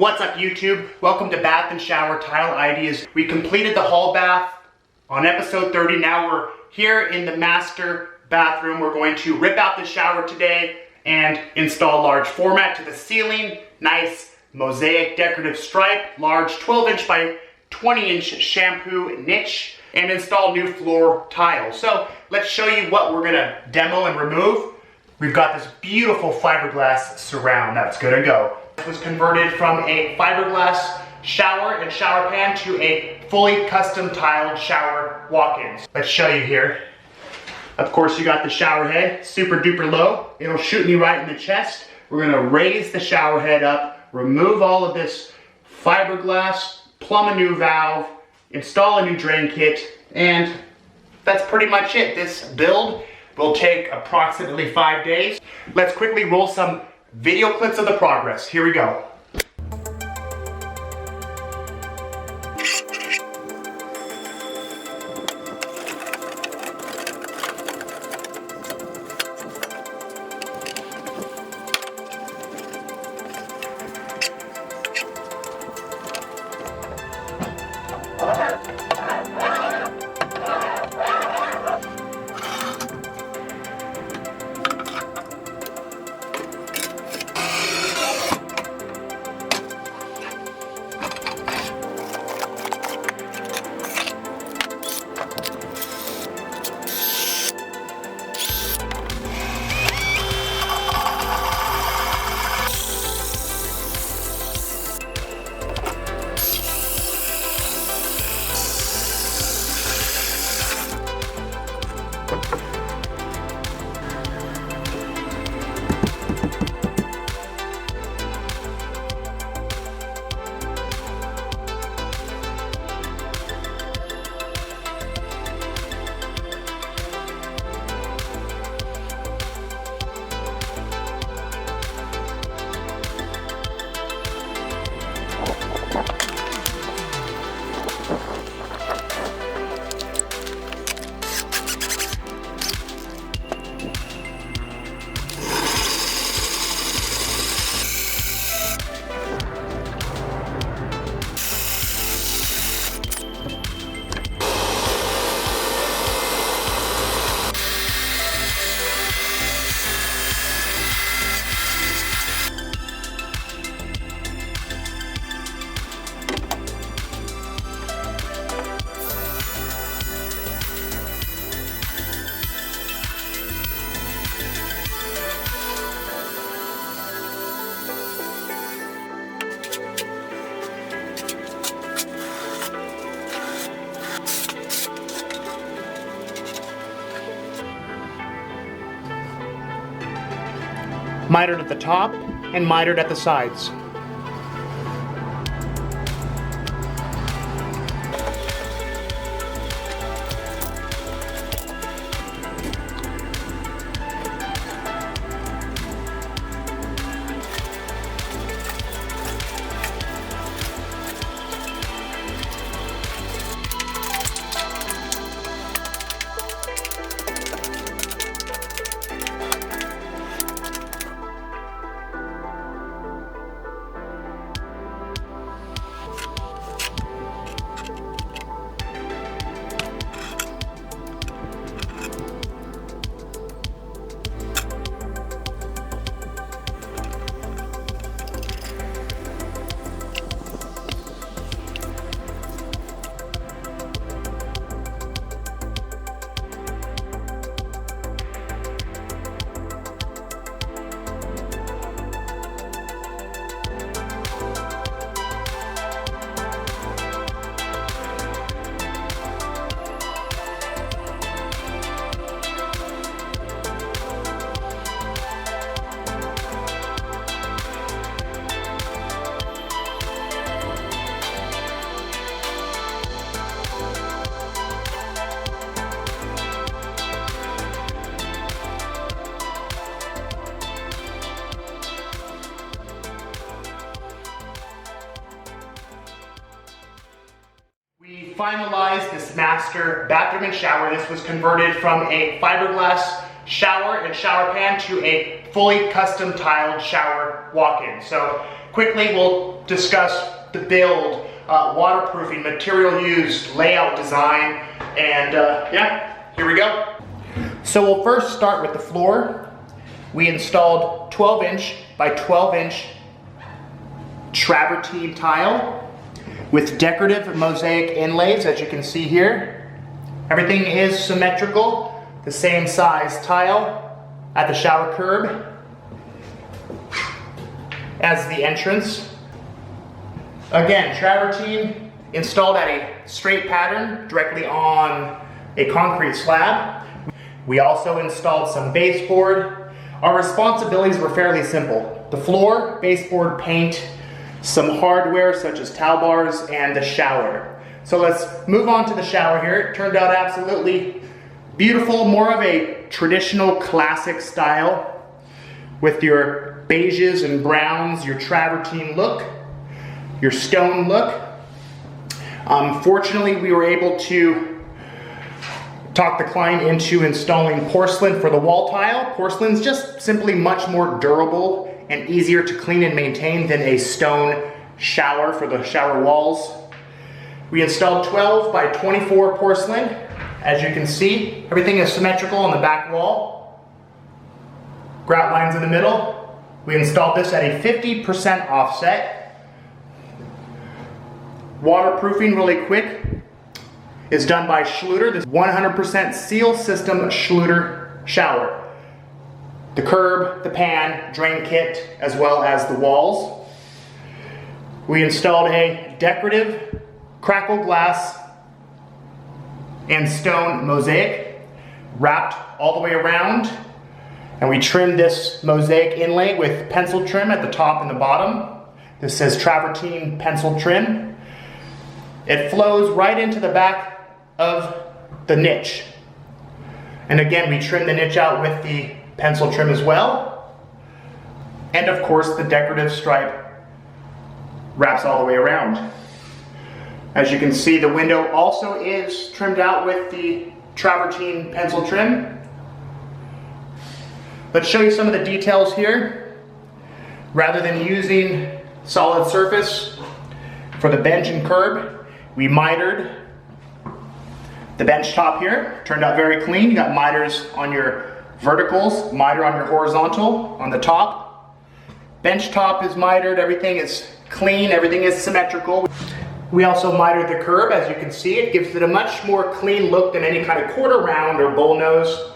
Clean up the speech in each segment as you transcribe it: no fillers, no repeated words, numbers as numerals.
What's up, YouTube? Welcome to Bath and Shower Tile Ideas. We completed the hall bath on episode 30. Now we're here in the master bathroom. We're going to rip out the shower today and install large format to the ceiling. Nice mosaic decorative stripe, large 12-inch by 20-inch shampoo niche, and install new floor tile. So let's show you what we're gonna demo and remove. We've got this beautiful fiberglass surround that's gonna go. This was converted from a fiberglass shower and shower pan to a fully custom tiled shower walk-ins. Let's show you here. Of course, you got the shower head, super duper low. It'll shoot me right in the chest. We're gonna raise the shower head up, remove all of this fiberglass, plumb a new valve, install a new drain kit, and that's pretty much it. This build will take approximately 5 days. Let's quickly roll some video clips of the progress. Here we go. Mitered at the top and mitered at the sides. Finalized this master bathroom and shower. This was converted from a fiberglass shower and shower pan to a fully custom tiled shower walk-in. So quickly we'll discuss the build, waterproofing, material used, layout design, and yeah, here we go. So we'll first start with the floor. We installed 12-inch by 12-inch travertine tile with decorative mosaic inlays, as you can see here. Everything is symmetrical, the same size tile at the shower curb as the entrance. Again, travertine installed at a straight pattern directly on a concrete slab. We also installed some baseboard. Our responsibilities were fairly simple. The floor, baseboard, paint, some hardware such as towel bars, and the shower. So let's move on to the shower here. It turned out absolutely beautiful, more of a traditional classic style with your beiges and browns, your travertine look, your stone look. Fortunately, we were able to talk the client into installing porcelain for the wall tile. Porcelain's just simply much more durable and easier to clean and maintain than a stone shower for the shower walls. We installed 12 by 24 porcelain. As you can see, everything is symmetrical on the back wall. Grout lines in the middle. We installed this at a 50% offset. Waterproofing, really quick, is done by Schluter. This 100% seal system Schluter shower. The curb, the pan, drain kit, as well as the walls. We installed a decorative crackle glass and stone mosaic wrapped all the way around, and we trimmed this mosaic inlay with pencil trim at the top and the bottom. This says travertine pencil trim. It flows right into the back of the niche. And again, we trim the niche out with the pencil trim as well. And of course, the decorative stripe wraps all the way around. As you can see, the window also is trimmed out with the travertine pencil trim. Let's show you some of the details here. Rather than using solid surface for the bench and curb, we mitered the bench top here. Turned out very clean. You got miters on your verticals, miter on your horizontal on the top. Bench top is mitered, everything is clean, everything is symmetrical. We also mitered the curb. As you can see, it gives it a much more clean look than any kind of quarter round or bull nose.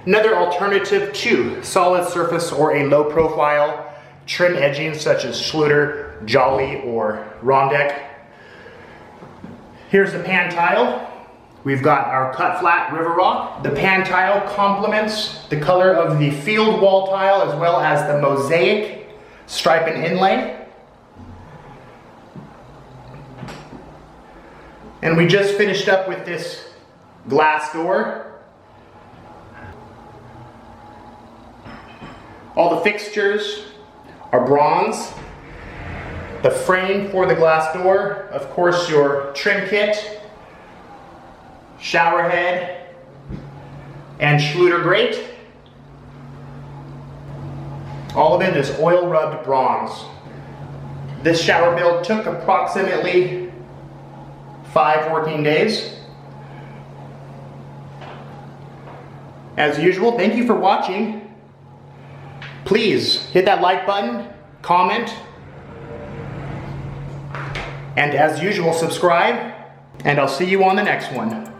Another alternative to solid surface or a low profile trim edging such as Schluter, Jolly, or Rondeck. Here's the pan tile. We've got our cut flat river rock. The pan tile complements the color of the field wall tile as well as the mosaic stripe and inlay. And we just finished up with this glass door. All the fixtures are bronze. The frame for the glass door, of course, your trim kit, shower head, and Schluter grate. All of it is oil rubbed bronze. This shower build took approximately 5 working days. As usual, thank you for watching. Please hit that like button, comment, and as usual, subscribe, and I'll see you on the next one.